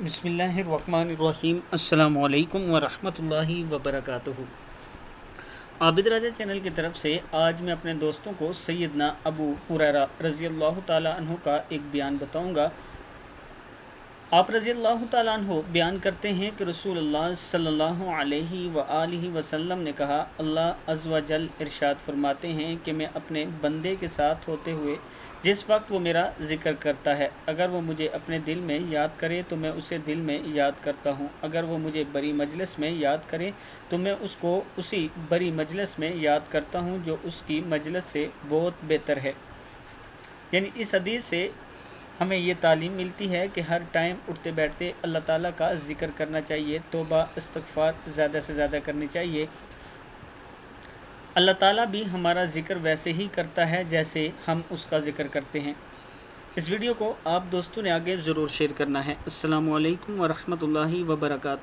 बिस्मिल्लाहिर्रहमानिर्रहीम। अस्सलामु अलैकुम वरहमतुल्लाहि वबरकातुहू। आबिद राजा चैनल की तरफ से आज मैं अपने दोस्तों को सैयदना अबू हुरैरा रज़ी अल्लाह ताला अन्हु का एक बयान बताऊंगा। आप रज़ी अल्लाह ताला अन्हु बयान करते हैं कि रसूलुल्लाह सल्लल्लाहु अलैहि व आलिहि वसल्लम ने कहा, अल्लाह अज़्ज़ व जल इरशाद फरमाते हैं कि मैं अपने बंदे के साथ होते हुए जिस वक्त वो मेरा ज़िक्र करता है, अगर वो मुझे अपने दिल में याद करे तो मैं उसे दिल में याद करता हूँ। अगर वो मुझे बड़ी मजलिस में याद करे तो मैं उसको उसी बड़ी मजलिस में याद करता हूँ जो उसकी मजलिस से बहुत बेहतर है। यानी इस हदीस से हमें ये तालीम मिलती है कि हर टाइम उठते बैठते अल्लाह ताला का ज़िक्र करना चाहिए, तौबा इस्तग़फ़ार ज़्यादा से ज़्यादा करनी चाहिए। अल्लाह ताला भी हमारा ज़िक्र वैसे ही करता है जैसे हम उसका ज़िक्र करते हैं। इस वीडियो को आप दोस्तों ने आगे ज़रूर शेयर करना है। अस्सलामु अलैकुम वरहमतुल्लाहि वबरकातुहू।